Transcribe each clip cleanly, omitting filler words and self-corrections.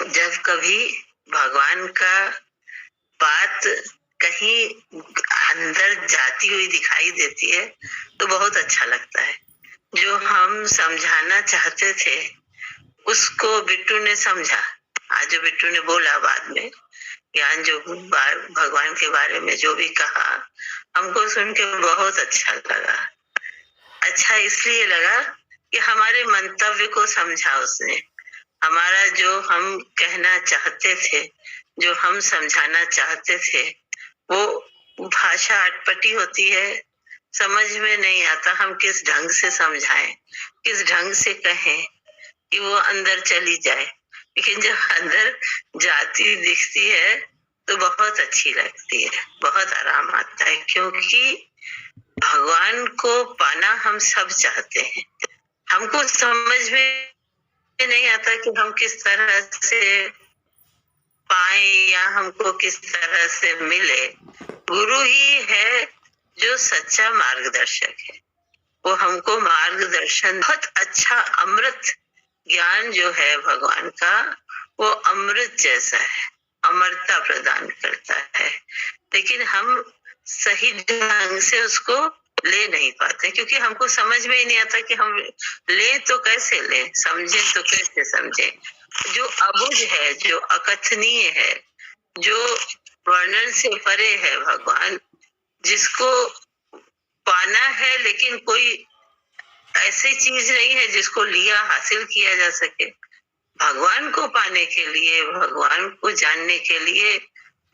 जब कभी भगवान का बात कहीं अंदर जाती हुई दिखाई देती है तो बहुत अच्छा लगता है। जो हम समझाना चाहते थे उसको बिट्टू ने समझा। आज जो बिट्टू ने बोला बाद में ज्ञान जो भगवान के बारे में जो भी कहा, हमको सुन के बहुत अच्छा लगा। अच्छा इसलिए लगा कि हमारे मंतव्य को समझा उसने। हमारा जो हम कहना चाहते थे, जो हम समझाना चाहते थे, वो भाषा अटपटी होती है, समझ में नहीं आता हम किस ढंग से समझाएं, किस ढंग से कहें कि वो अंदर चली जाए। लेकिन जब अंदर जाती दिखती है तो बहुत अच्छी लगती है, बहुत आराम आता है, क्योंकि भगवान को पाना हम सब चाहते हैं। हमको समझ में नहीं आता कि हम किस तरह से पाए या हमको किस तरह से मिले। गुरु ही है जो सच्चा मार्गदर्शक है। वो हमको मार्गदर्शन, बहुत अच्छा अमृत ज्ञान जो है भगवान का, वो अमृत जैसा है, अमरता प्रदान करता है। लेकिन हम सही ढंग से उसको ले नहीं पाते, क्योंकि हमको समझ में ही नहीं आता कि हम ले तो कैसे ले, समझे तो कैसे समझे। जो अबुझ है, जो अकथनीय है, जो वर्णन से परे है भगवान, जिसको पाना है, लेकिन कोई ऐसी चीज नहीं है जिसको लिया हासिल किया जा सके। भगवान को पाने के लिए, भगवान को जानने के लिए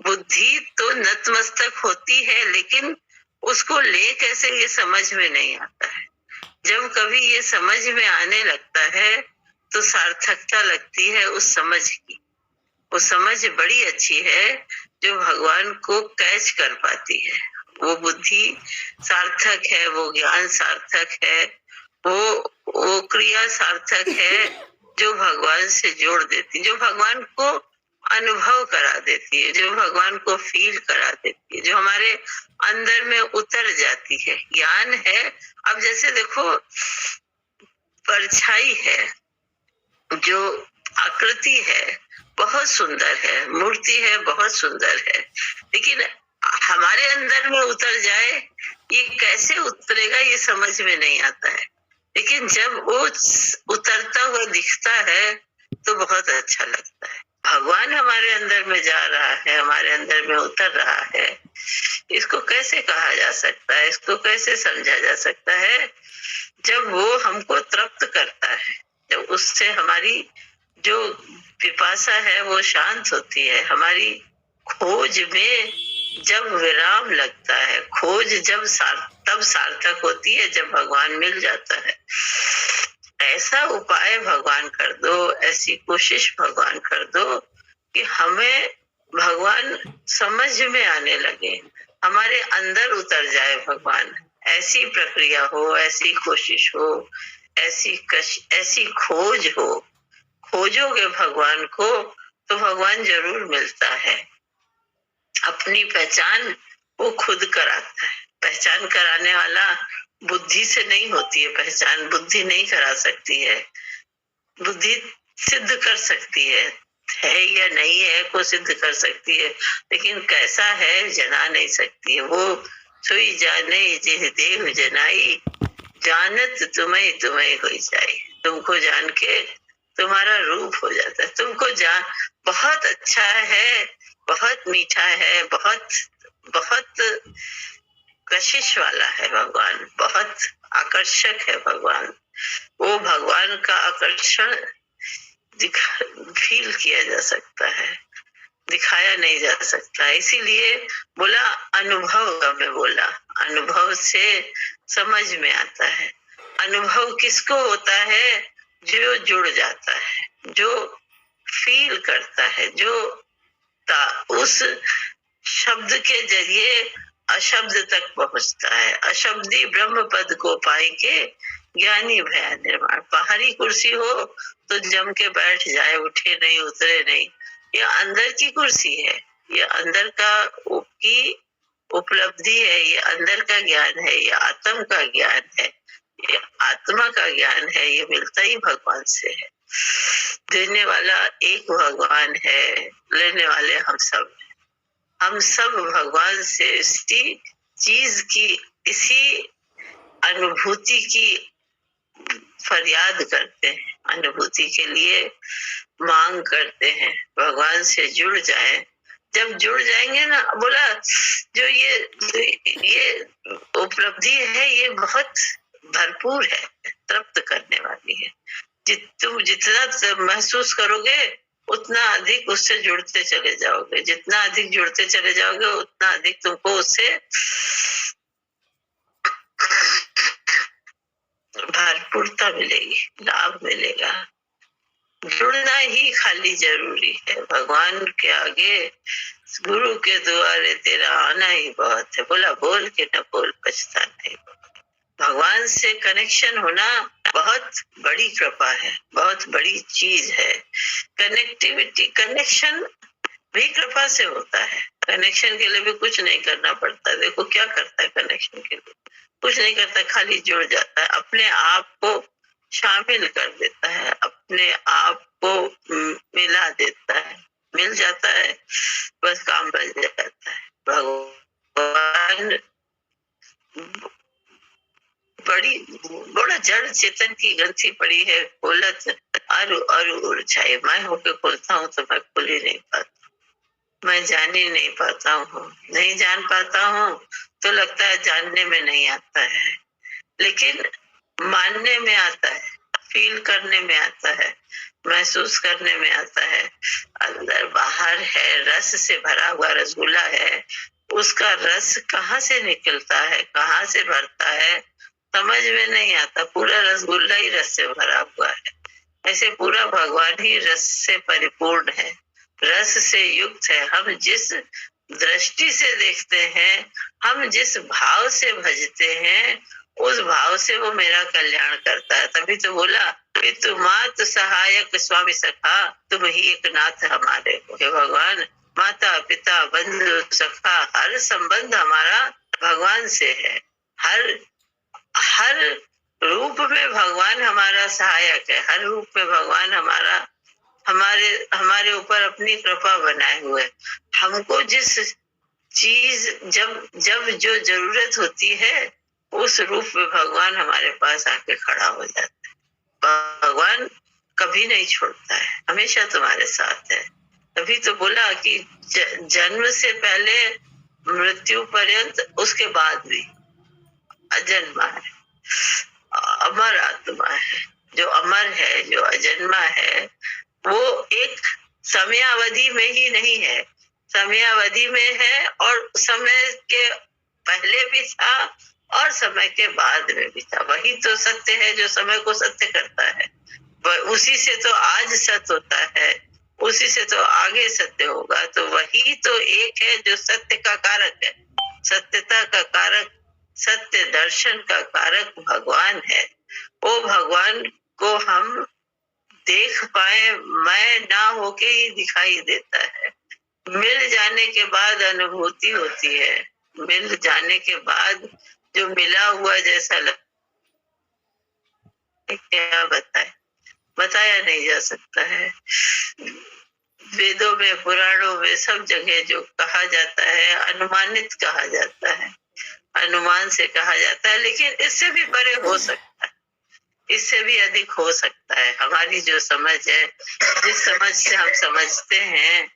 बुद्धि तो नतमस्तक होती है, लेकिन उसको ले कैसे ये समझ में नहीं आता है। जब कभी ये समझ में आने लगता है तो सार्थकता लगती है उस समझ की। वो समझ बड़ी अच्छी है जो भगवान को कैच कर पाती है। वो बुद्धि सार्थक है, वो ज्ञान सार्थक है, वो क्रिया सार्थक है जो भगवान से जोड़ देती, जो भगवान को अनुभव करा देती है, जो भगवान को फील करा देती है, जो हमारे अंदर में उतर जाती है। ज्ञान है। अब जैसे देखो, परछाई है, जो आकृति है बहुत सुंदर है, मूर्ति है बहुत सुंदर है, लेकिन हमारे अंदर में उतर जाए, ये कैसे उतरेगा ये समझ में नहीं आता है। लेकिन जब वो उतरता हुआ दिखता है तो बहुत अच्छा लगता है। भगवान हमारे अंदर में जा रहा है, हमारे अंदर में उतर रहा है। इसको कैसे कहा जा सकता है, इसको कैसे समझा जा सकता है? जब वो हमको तृप्त करता है, जब उससे हमारी जो पिपासा है वो शांत होती है, हमारी खोज में जब विराम लगता है, खोज जब तब सार्थक होती है जब भगवान मिल जाता है। ऐसा उपाय भगवान कर दो, ऐसी कोशिश भगवान कर दो कि हमें भगवान समझ में आने लगे, हमारे अंदर उतर जाए भगवान। ऐसी प्रक्रिया हो, ऐसी कोशिश हो, ऐसी खोज हो। खोजोगे भगवान को तो भगवान जरूर मिलता है। अपनी पहचान वो खुद कराता है। पहचान कराने वाला बुद्धि से नहीं होती है, पहचान बुद्धि नहीं करा सकती है। बुद्धि सिद्ध कर सकती है या नहीं है को सिद्ध कर सकती है, लेकिन कैसा है जना नहीं सकती है। वो सोई जाने जिह देव जनाई, जानत तुम्हें तुम्हें हो जाए। तुमको जान के तुम्हारा रूप हो जाता है। तुमको जान बहुत अच्छा है, बहुत मीठा है, बहुत बहुत कशिश वाला है भगवान, बहुत आकर्षक है भगवान। वो भगवान का आकर्षण फील किया जा सकता है, दिखाया नहीं जा सकता। इसीलिए बोला अनुभव का, मैं बोला अनुभव से समझ में आता है। अनुभव किसको होता है? जो जुड़ जाता है, जो फील करता है, जो उस शब्द के जरिए अशब्द तक पहुंचता है। अशब्दी ब्रह्म पद को पाए के ज्ञानी भया निर्माण। बाहरी कुर्सी हो तो जम के बैठ जाए, उठे नहीं उतरे नहीं। ये अंदर की कुर्सी है, ये अंदर का की उपलब्धि है, ये अंदर का ज्ञान है, ये आत्म का ज्ञान है। ये आत्मा का ज्ञान है, ये मिलता ही भगवान से है। देने वाला एक भगवान है, लेने वाले हम सब। हम सब भगवान से इसी चीज की, इसी अनुभूति की फरियाद करते हैं, अनुभूति के लिए मांग करते हैं। भगवान से जुड़ जाए। जब जुड़ जाएंगे ना, बोला जो ये उपलब्धि है, ये बहुत भरपूर है, तृप्त करने वाली है। तुम जितना महसूस करोगे उतना अधिक उससे जुड़ते चले जाओगे। जितना अधिक जुड़ते चले जाओगे उतना अधिक तुमको उससे भरपूरता मिलेगी, लाभ मिलेगा। जुड़ना ही खाली जरूरी है। भगवान के आगे, गुरु के द्वारे तेरा आना ही बहुत है। बोला बोल के न बोल, पछता नहीं। भगवान से कनेक्शन होना बहुत बड़ी कृपा है, बहुत बड़ी चीज है। कनेक्टिविटी, कनेक्शन भी कृपा से होता है। कनेक्शन के लिए भी कुछ नहीं करना पड़ता। देखो क्या करता है कनेक्शन के लिए, कुछ नहीं करता, खाली जुड़ जाता है, अपने आप को शामिल कर देता है, अपने आप को मिला देता है, मिल जाता है, बस काम बन जाता है। भगवान बड़ा जड़ चेतन की ग्रंथि पड़ी है, खोलत अरु अरु उर्छाए। मैं होके खोलता हूँ तो मैं खुल ही नहीं पाता, मैं जान ही नहीं पाता हूँ। नहीं जान पाता हूँ तो लगता है जानने में नहीं आता है, लेकिन मानने में आता है, फील करने में आता है, महसूस करने में आता है। अंदर बाहर है, रस से भरा हुआ रसगुल्ला है, उसका रस कहाँ से निकलता है, कहाँ से भरता है, समझ में नहीं आता। पूरा रसगुल्ला ही रस से भरा हुआ है। ऐसे पूरा भगवान ही रस से परिपूर्ण है, रस से युक्त है। हम जिस दृष्टि से देखते हैं, हम जिस भाव से भजते हैं, उस भाव से वो मेरा कल्याण करता है। तभी तो बोला कि तुम मात सहायक स्वामी सखा, तुम ही एक नाथ हमारे हो। हे भगवान, माता पिता बंधु सखा, हर संबंध हमारा भगवान से है। हर रूप में भगवान हमारा सहायक है, हर रूप में भगवान हमारे ऊपर अपनी कृपा बनाए हुए। हमको जिस चीज जब जो जरूरत होती है, उस रूप में भगवान हमारे पास आके खड़ा हो जाता है। भगवान कभी नहीं छोड़ता है, हमेशा तुम्हारे साथ है। तभी तो बोला कि जन्म से पहले मृत्यु पर्यंत, उसके बाद भी अजन्मा है, अमर आत्मा है। जो अमर है, जो अजन्मा है, वो एक समयावधि में ही नहीं है, समयावधि में है, और समय के पहले भी था और समय के बाद में भी था। वही तो सत्य है जो समय को सत्य करता है। उसी से तो आज सत्य होता है, उसी से तो आगे सत्य होगा। तो वही तो एक है जो सत्य का कारक है, सत्यता का कारक, सत्य दर्शन का कारक भगवान है। वो भगवान को हम देख पाए, मैं ना होके ही दिखाई देता है। मिल जाने के बाद अनुभूति होती है, मिल जाने के बाद जो मिला हुआ जैसा लगता है, क्या बताया नहीं जा सकता है। वेदों में, पुराणों में, सब जगह जो कहा जाता है, अनुमानित कहा जाता है, अनुमान से कहा जाता है, लेकिन इससे भी परे हो सकता है, इससे भी अधिक हो सकता है। हमारी जो समझ है, जिस समझ से हम समझते हैं,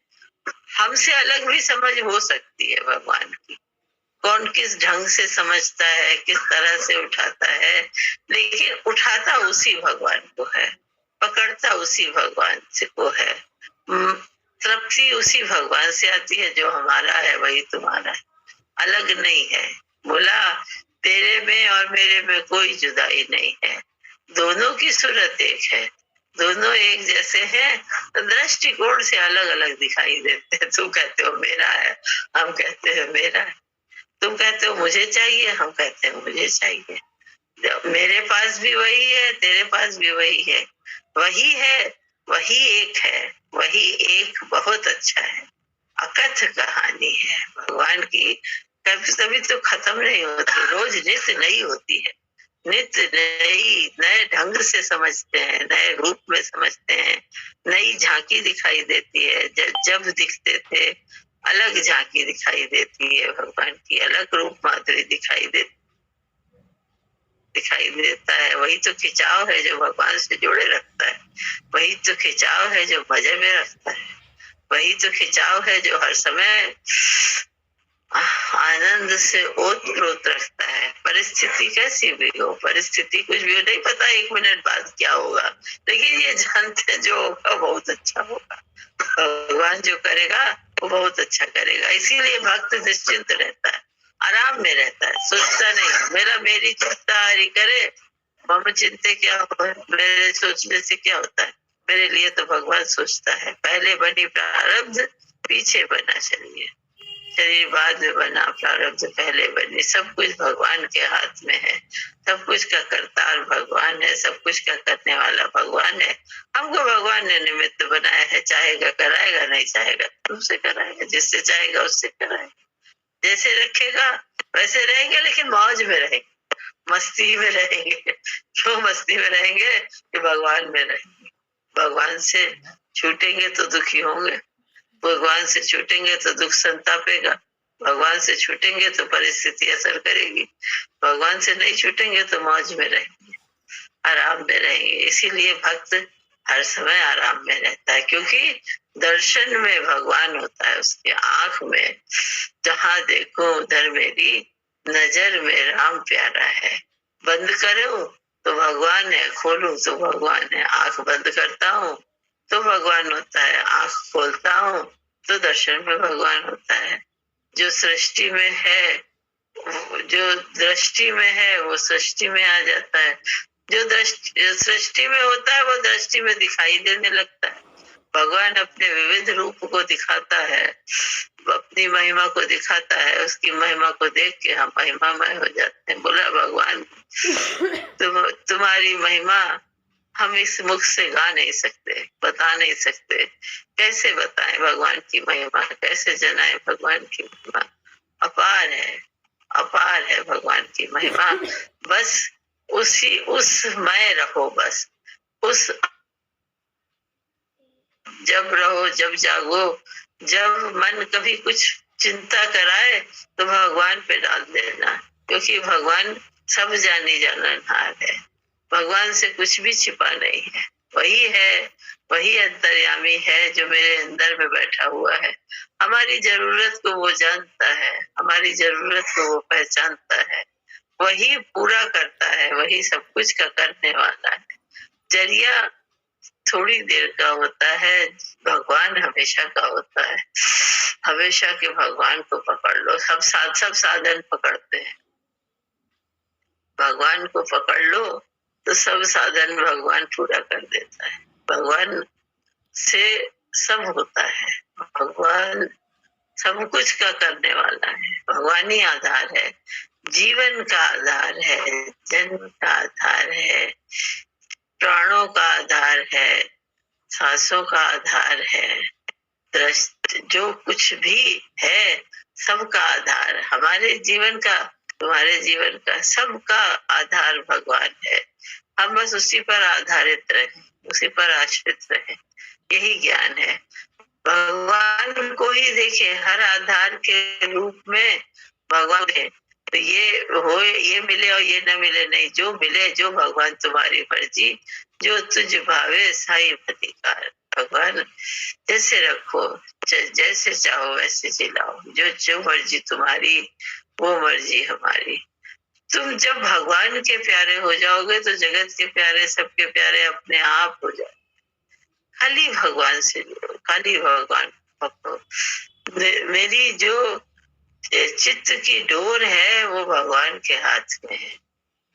हमसे अलग भी समझ हो सकती है भगवान की। कौन किस ढंग से समझता है, किस तरह से उठाता है, लेकिन उठाता उसी भगवान को है, पकड़ता उसी भगवान से को है। तृप्ति उसी भगवान से आती है। जो हमारा है वही तुम्हारा है, अलग नहीं है। बोला तेरे में और मेरे में कोई जुदाई नहीं है, दोनों की सूरत एक है, दोनों एक जैसे हैं, दृष्टिकोण से अलग अलग दिखाई देते हैं। तुम कहते हो मेरा है, हम कहते हैं मेरा है। तुम कहते हो मुझे चाहिए, हम कहते हैं मुझे चाहिए। मेरे पास भी वही है, तेरे पास भी वही है, वही है, वही एक है, वही एक बहुत अच्छा है। अकथ कहानी है भगवान की, कभी कभी तो खत्म नहीं होती, रोज नित्य नई होती है। नित्य नए ढंग से समझते हैं, नए रूप में समझते हैं, नई झांकी दिखाई देती है। जब दिखते थे अलग झांकी दिखाई देती है, भगवान की अलग रूप माधुरी दिखाई देता है। वही तो खिंचाव है जो भगवान से जोड़े रखता है, वही तो खिंचाव है जो मजे में रखता है, वही तो खिंचाव है जो हर समय आनंद से ओतप्रोत रखता है। परिस्थिति कैसी भी हो, परिस्थिति कुछ भी हो, नहीं पता 1 मिनट बाद क्या होगा, लेकिन ये जानते जो होगा बहुत अच्छा होगा। भगवान जो करेगा वो बहुत अच्छा करेगा। इसीलिए भक्त निश्चिंत रहता है, आराम में रहता है, सोचता नहीं मेरी चिंता हरि करे, मम चिंते क्या हो, मेरे सोचने से क्या होता है, मेरे लिए तो भगवान सोचता है। पहले बनी प्रारब्ध पीछे बना शरीर, शरीर बाद में बना प्रारब्ध पहले बनी। सब कुछ भगवान के हाथ में है, सब कुछ का करतार भगवान है, सब कुछ का करने वाला भगवान है। हमको भगवान ने निमित्त बनाया है, चाहेगा कराएगा, नहीं चाहेगा तुमसे कराएगा, जिससे चाहेगा उससे कराएगा। जैसे रखेगा वैसे रहेंगे, लेकिन मौज में रहेंगे, मस्ती में रहेंगे। क्यों मस्ती में रहेंगे? कि भगवान में रहेंगे। भगवान से छूटेंगे तो दुखी होंगे, भगवान से छूटेंगे तो दुख संतापेगा, भगवान से छूटेंगे तो परिस्थिति असर करेगी, भगवान से नहीं छूटेंगे तो मौज में रहेंगे, आराम में रहेंगे। इसीलिए भक्त हर समय आराम में रहता है, क्योंकि दर्शन में भगवान होता है उसकी आंख में। जहां देखो उधर मेरी नजर में राम प्यारा है। बंद करो तो भगवान है, खोलूं तो भगवान है। आंख बंद करता हूँ तो भगवान होता है, आंख खोलता हूँ तो दर्शन में भगवान होता है। जो सृष्टि में है, जो दृष्टि में है वो सृष्टि में आ जाता है, जो सृष्टि में होता है वो दृष्टि में दिखाई देने लगता है। भगवान अपने विविध रूप को दिखाता है, अपनी महिमा को दिखाता है, उसकी महिमा को देख के हम महिमामय हो जाते हैं। बोला भगवान तुम्हारी महिमा हम इस मुख से गा नहीं सकते, बता नहीं सकते। कैसे बताएं भगवान की महिमा, कैसे जनाएं भगवान की महिमा। अपार है, अपार है भगवान की महिमा। बस उसमय रहो, बस उस जब रहो, जब जागो, जब मन कभी कुछ चिंता कराए तो भगवान पे डाल देना, क्योंकि भगवान सब जानी जाननहार है। भगवान से कुछ भी छिपा नहीं है, वही है, वही अंतर्यामी है जो मेरे अंदर में बैठा हुआ है। हमारी जरूरत को वो जानता है, हमारी जरूरत को वो पहचानता है, वही पूरा करता है, वही सब कुछ का करने वाला है। जरिया थोड़ी देर का होता है, भगवान हमेशा का होता है। हमेशा के भगवान को पकड़ लो। सब साधन पकड़ते हैं, भगवान को पकड़ लो तो सब साधन भगवान पूरा कर देता है। भगवान से सब होता है, भगवान सब कुछ का करने वाला है। भगवान ही आधार है, जीवन का आधार है, जन्म का आधार है, प्राणों का आधार है, सांसों का आधार है, जो कुछ भी है सबका आधार, हमारे जीवन का, तुम्हारे जीवन का, सबका आधार भगवान है। हम बस उसी पर आधारित रहे, उसी पर आश्रित रहे, यही ज्ञान है। भगवान को ही देखे हर आधार के रूप में भगवान है। तो ये हो, ये मिले और ये न मिले नहीं, जो मिले, जो भगवान तुम्हारी मर्जी, जो तुझ भावे साई अधिकार। भगवान जैसे रखो, जैसे चाहो वैसे जिलाओ, जो मर्जी तुम्हारी वो मर्जी हमारी। तुम जब भगवान के प्यारे हो जाओगे तो जगत के प्यारे, सबके प्यारे अपने आप हो जाए। खाली भगवान से जुड़ो, खाली भगवान पकड़ो। मेरी जो चित्त की डोर है वो भगवान के हाथ में है,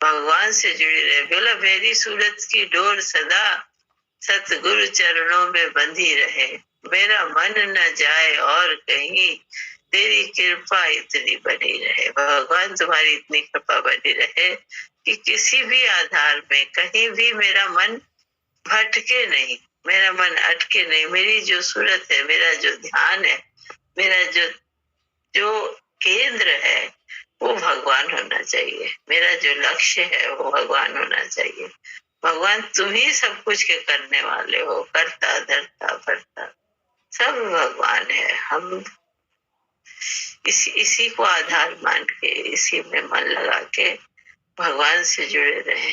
भगवान से जुड़ी रहे। बोला मेरी सूरत की डोर सदा सतगुरु चरणों में बंधी रहे, मेरा मन न जाए और कहीं, तेरी कृपा इतनी बनी रहे। भगवान तुम्हारी इतनी कृपा बनी रहे कि किसी भी आधार में कहीं भी मेरा मन भटके नहीं, मेरा मन अटके नहीं। मेरी जो सूरत है, मेरा जो ध्यान है, मेरा जो केंद्र है वो भगवान होना चाहिए। मेरा जो लक्ष्य है वो भगवान होना चाहिए। भगवान तुम ही सब कुछ के करने वाले हो, करता धरता भरता सब भगवान है। हम इसी को आधार मान के, इसी में मन लगा के भगवान से जुड़े रहे।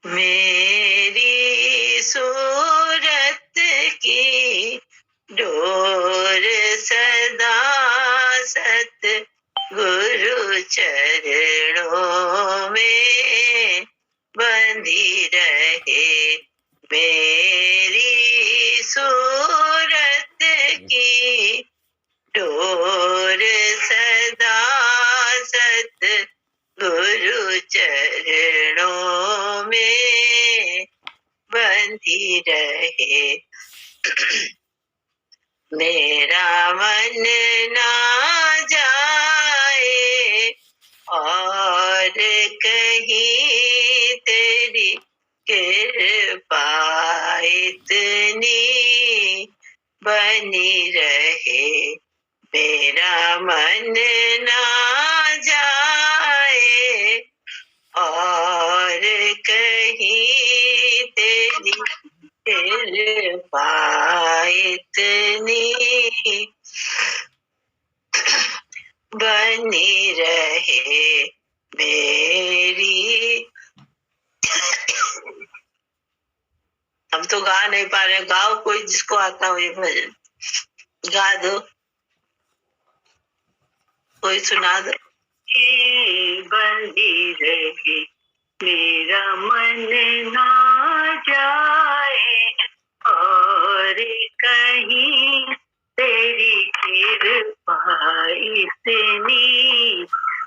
मेरी सूरत की डोर सदा सत गुरु चरणों में बंधी रहे। मेरी सूरत की डोर सदा सत गुरु चरणों में बंधी रहे। मेरा मन ना जाए और कहीं तेरी कृपा इतनी बनी रहे। मेरा मन ना जाए और कहीं तेरी कृपा इतनी बनी रहे। मेरी हम तो गा नहीं पा रहे, गाओ कोई जिसको आता हो ये भजन, गा दो, कोई सुना दो। बंधी रहे मेरा मन ना जाए और कहीं तेरी कृपा इतनी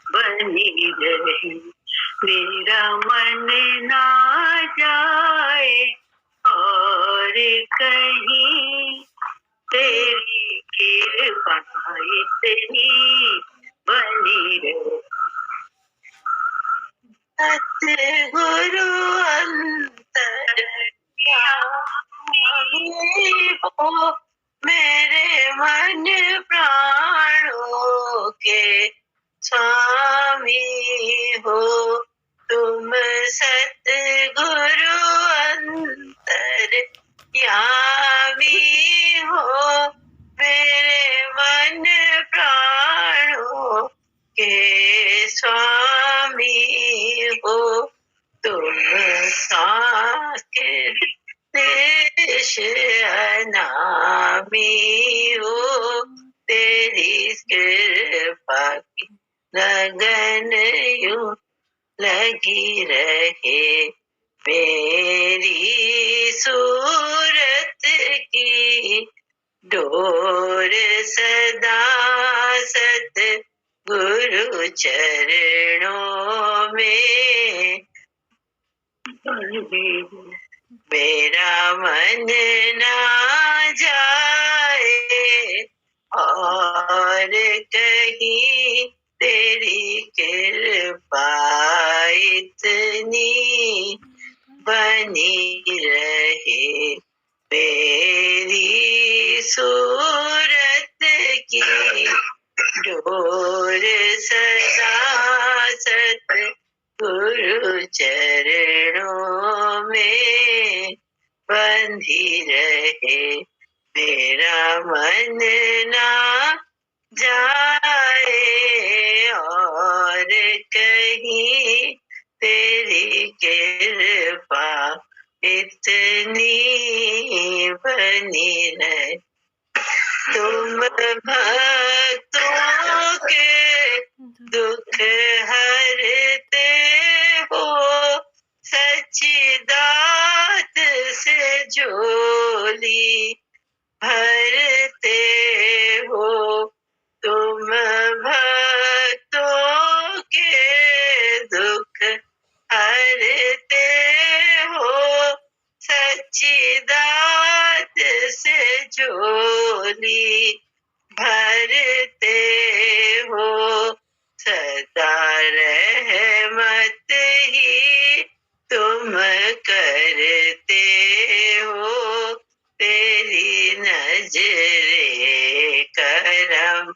बनी रहे। मेरा मन ना जाए और कहीं तेरी कृपा इतनी बनी रहे। सतगुरु अंतर हो मेरे मन प्राणों के स्वामी हो तुम। सतगुरु अंतर यामी हो मेरे मन प्राणों के स्वामी हो तुम। साकेत देश अनामी हो तेरी कृपा की लगन यूं लगी रहे। मेरी सूरत की डोर सदा सत गुरु चरणों में। मेरा मन ना जाए और कहीं तेरी कृपा इतनी बनी रहे। मेरी सूरत की डोर सदा सत गुरु चरणों में बंधी रहे। मेरा मन ना जाए और कहीं तेरी कृपा इतनी बनी रहे। तुम भक्तों के दुख हरते हो सच्ची दात से झोली भरते हो। तुम भक्तों के दुख हरते हो सच्ची दात से झोली भरते हो। सदा रहमत ही तुम करते हो तेरी नजरे करम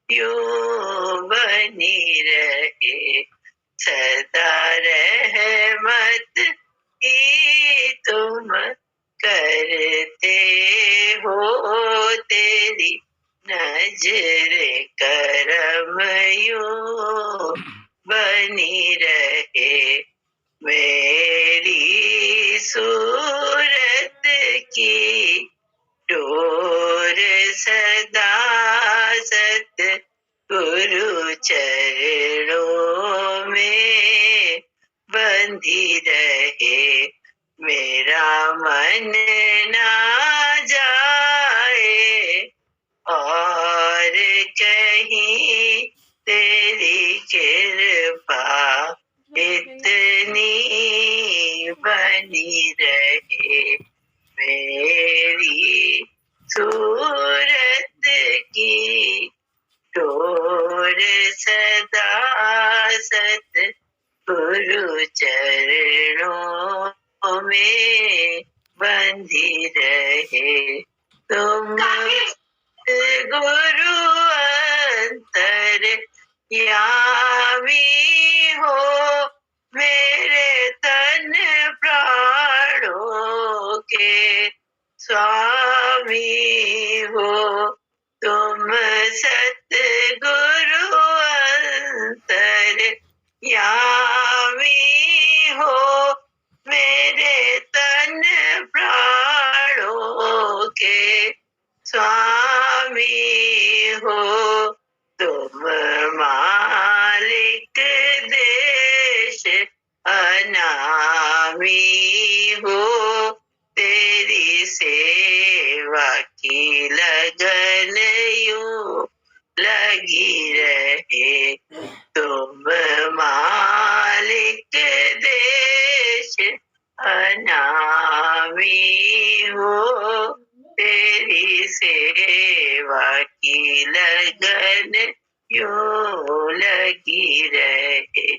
यूं बनी रहे, सदा रहमत ही तुम करते हो, तेरी नजर करम यूं बनी रहे। मेरी सूरत की डोर सदा सत गुरु चरणों में बंधी रहे, मेरा मन ना जाए और कहीं, तेरी कृपा इतनी बनी रहे। मेरी सूरत की डोर सदा सत गुरु चरणों में बंधी रहे। तुम गुरु अंतर यामी हो, मेरे तन प्राणों के स्वामी हो। तुम सतगुरु अंतर यामी हो, मेरे तन प्राणों के स्वामी हो। तुम मालिक देश अनामी हो, तेरी सेवा की लगन यूं लगी रहे। तुम मालिक देश अनामी हो, तेरी सेवा की लगन यूं लगी रहे।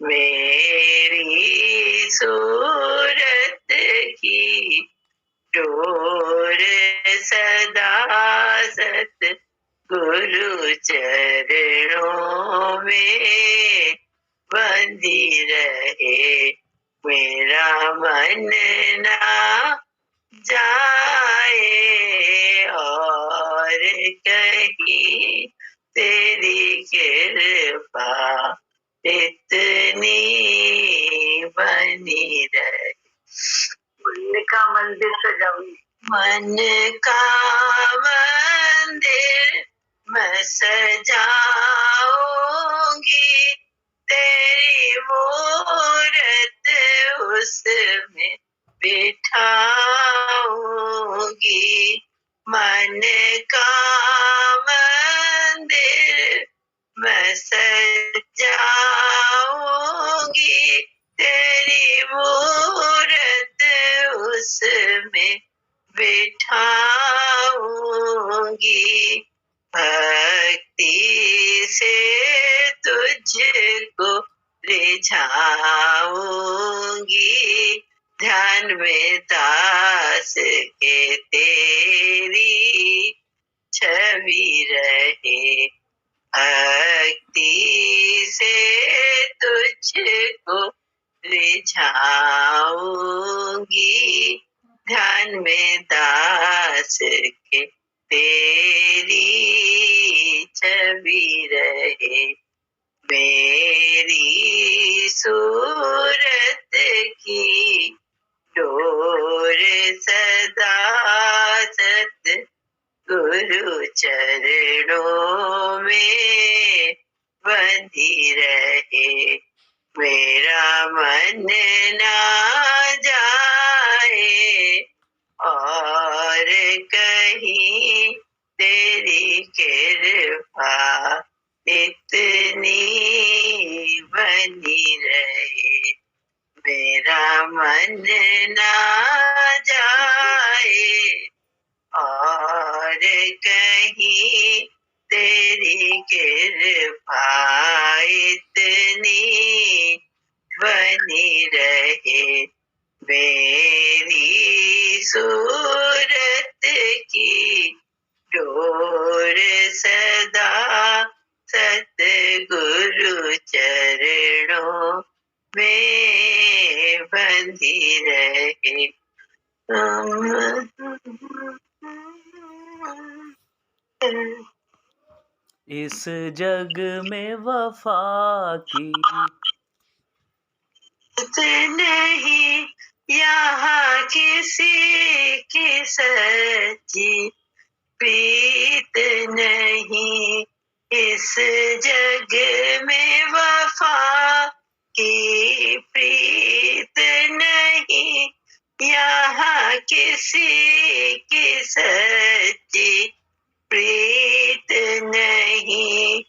मेरी सूरत की डोर सदा सत गुरु चरणों में बंधी रहे, मेरा मन ना जाए और कहीं, तेरी कृपा इतनी बनी रहे। मन का मंदिर सजाऊंगी, मन का मंदिर मैं सजाऊंगी, तेरी मूरत उसमें बिठाऊंगी। मन का मंदिर मैं सजाऊंगी, तेरी मूरत उसमें बिठाऊंगी। भक्ति से तुझको रिझाऊंगी, ध्यान में दास के तेरी छवि रहे। भक्ति से तुझको रिझाऊंगी, ध्यान में दास के तेरी छवि रहे। मेरी सूरत की डोर सदा सत गुरु चरणों में बंधी रहे, मेरा मन ना जाए और कहीं, तेरी कृपा इतनी बनी रहे। मेरा मन ना जाए और कहीं, तेरी कृपा इतनी बनी रहे। मेरी सूरत की डोर बंधी रहे। इस जग में वफा की नहीं, यहाँ किसी की सच्ची प्रीत नहीं। इस जग में वफा की प्रीत नहीं, यहाँ किसी की सच्ची प्रीत नहीं।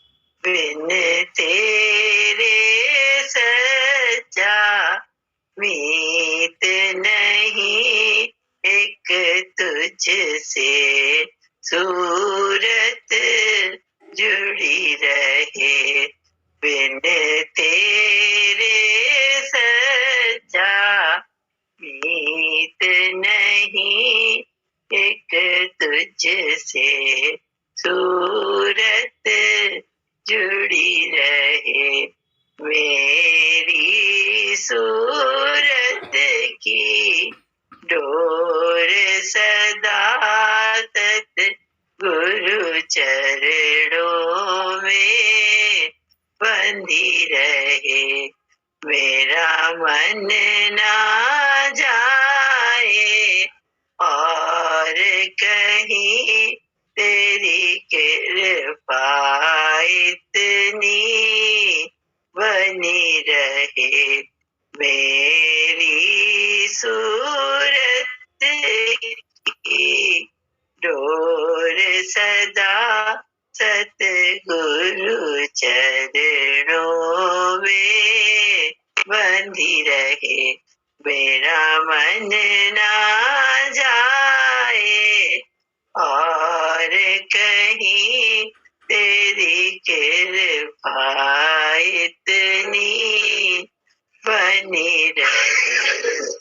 बिन तेरे सच्चा मीत नहीं, एक तुझसे सूरत जुड़ी रहे। बिन तेरे सच्चा मीत नहीं, एक तुझसे सूरत जुड़ी रहे। मेरी सूरत की डोर सदा तक गुरु चरणों में बंधी रहे। मेरा मन ना जाए और कहीं, तेरी कृपा इतनी बनी रहे। मेरी सूरत की डोर सदा सतगुरु चरणों में बंधी रहे। मेरा मन ना जाए और कहीं, तेरी कृपा इतनी बनी रहे।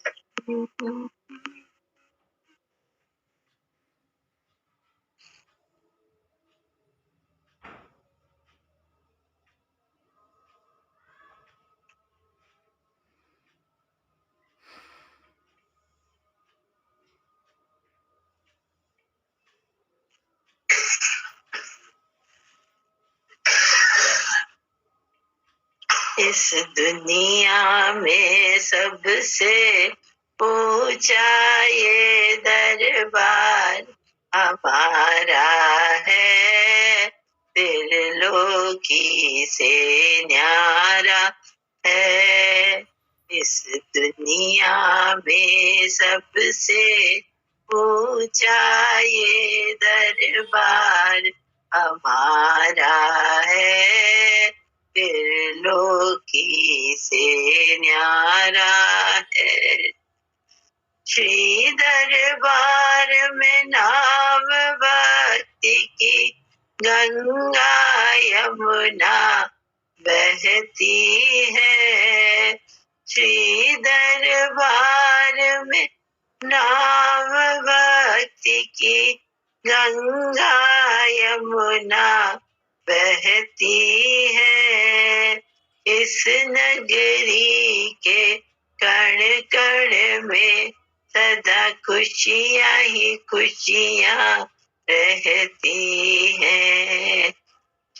इस दुनिया में सबसे ऊंचा ये दरबार हमारा है। त्रिलोकी से न्यारा है। इस दुनिया में सबसे ऊंचा ये दरबार हमारा है। त्रिलोकी से न्यारा है। श्री दरबार में नाम भक्ति की गंगा यमुना बहती है। श्री दरबार में नाम भक्ति की गंगा यमुना बहती है। इस नगरी के कण कण में सदा खुशियाँ ही खुशियाँ रहती हैं।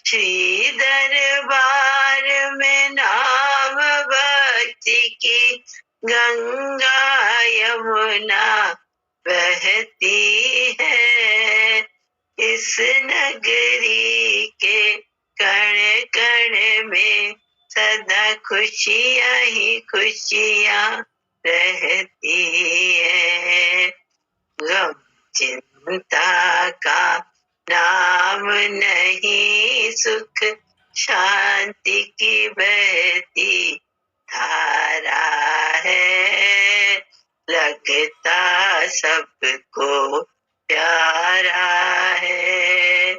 श्री दरबार में नाम भक्ति की गंगा यमुना बहती है। इस नगरी के कण कण में सदा खुशियाँ ही खुशियाँ रहती है। गम चिंता का नाम नहीं, सुख शांति की बहती धारा है। लगता सबको प्यारा है।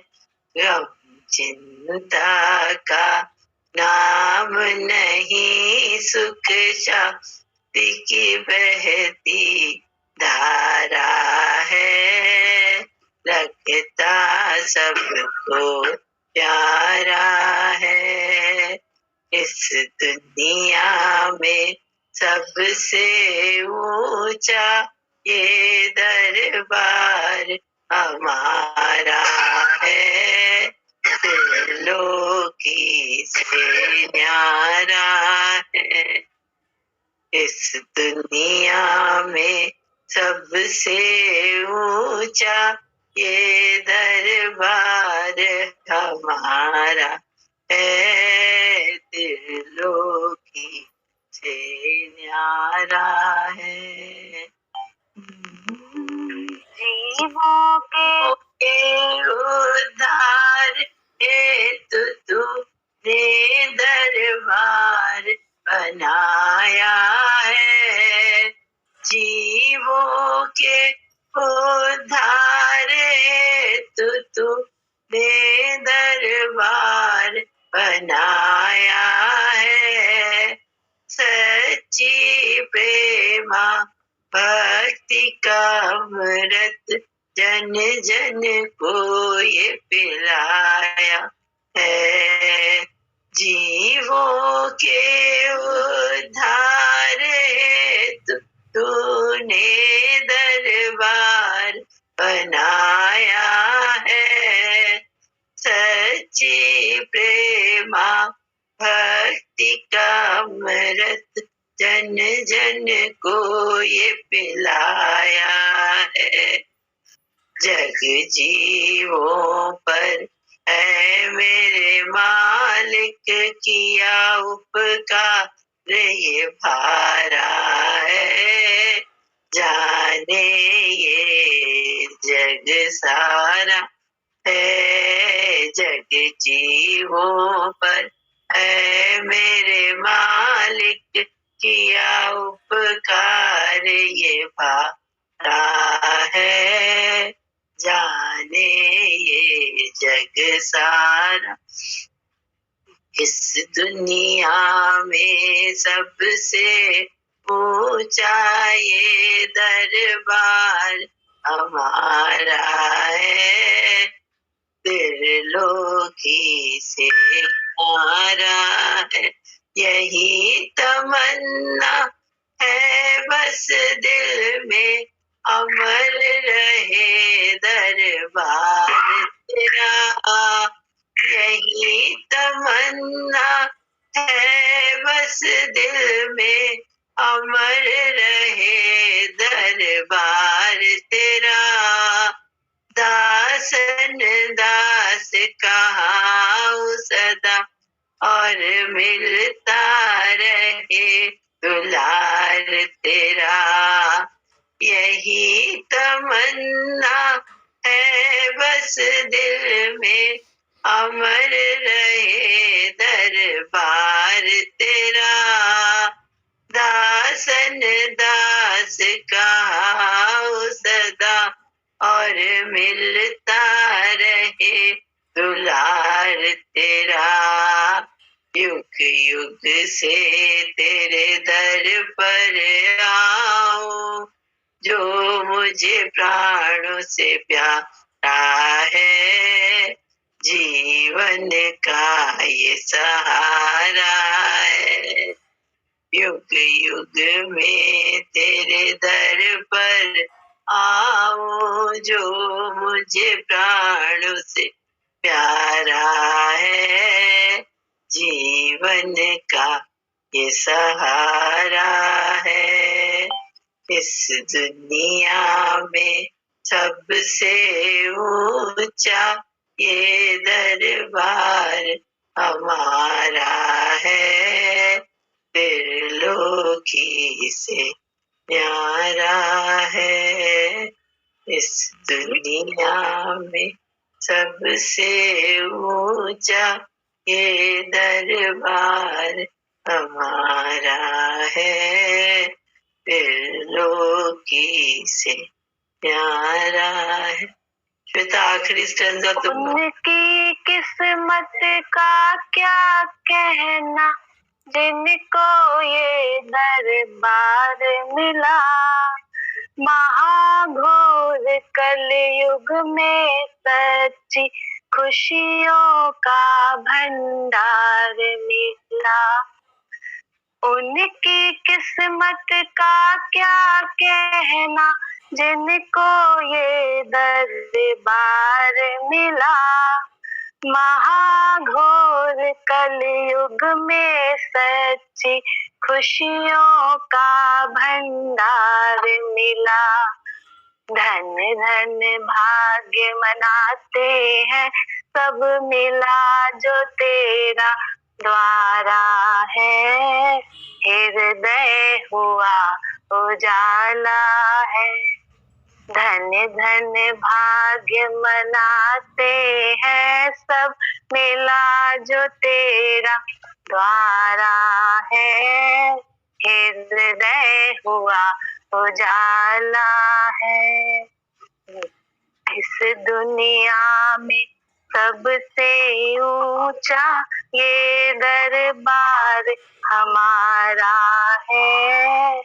गम चिंता का नाम नहीं, सुख शांति की बहती धारा है। लगता सबको प्यारा है। इस दुनिया में सबसे ऊंचा ये दरबार हमारा है, त्रिलोकी से न्यारा है। इस दुनिया में सबसे ऊंचा ये दरबार हमारा है, त्रिलोकी से न्यारा है। जीवों के उद्धार हेतु तूने दरबार बनाया है। जीवों के उद्धार हेतु तूने दरबार बनाया है। सच्ची प्रेमा भक्ति का अमृत जन जन को ये पिलाया है। जीवों के उद्धार हेतु तूने दरबार बनाया है। सच्ची प्रेमा भक्ति का अमृत जन जन को ये पिलाया है। जग जीवों पर है मेरे मालिक किया उपकार ये भारा है। जाने ये जग सारा है। जग जीवों पर है मेरे मालिक किया उपकार ये भारा है। जाने ये जग सारा। इस दुनिया में सबसे ऊंचा ये दरबार हमारा है, त्रिलोकी से न्यारा है। यही तमन्ना है बस दिल में, अमर रहे दरबार तेरा। यही तमन्ना है बस दिल में, अमर रहे दरबार तेरा। दासन दास कहाऊं सदा और मिलता रहे दुलार तेरा। यही तमन्ना है बस दिल में, अमर रहे दरबार तेरा। दासन दास कहाऊं सदा और मिलता रहे दुलार तेरा। युग युग से तेरे दर पर आऊं, जो मुझे प्राणों से प्यारा है। जीवन का ये सहारा है। युग युग में तेरे दर पर आऊं, जो मुझे प्राणों से प्यारा है। जीवन का ये सहारा है। इस दुनिया में सबसे ऊंचा ये दरबार हमारा है, त्रिलोकी से न्यारा है। इस दुनिया में सबसे ऊंचा ये दरबार हमारा है, त्रिलोकी से न्यारा है। श्वेता, आखिरी स्टैंजा तुम। उनकी किस्मत का क्या कहना, जिनको ये दरबार मिला। महाघोर कलयुग में सच्ची खुशियों का भंडार मिला। उनकी किस्मत का क्या कहना, जिनको ये दरबार मिला। महाघोर कलयुग में सच्ची खुशियों का भंडार मिला। धन धन भाग्य मनाते हैं सब, मिला जो तेरा द्वारा है। हृदय हुआ उजाला है। धन धन भाग्य मनाते हैं सब, मिला जो तेरा द्वारा है। हृदय हुआ उजाला है। इस दुनिया में सबसे ऊंचा ये दरबार हमारा है।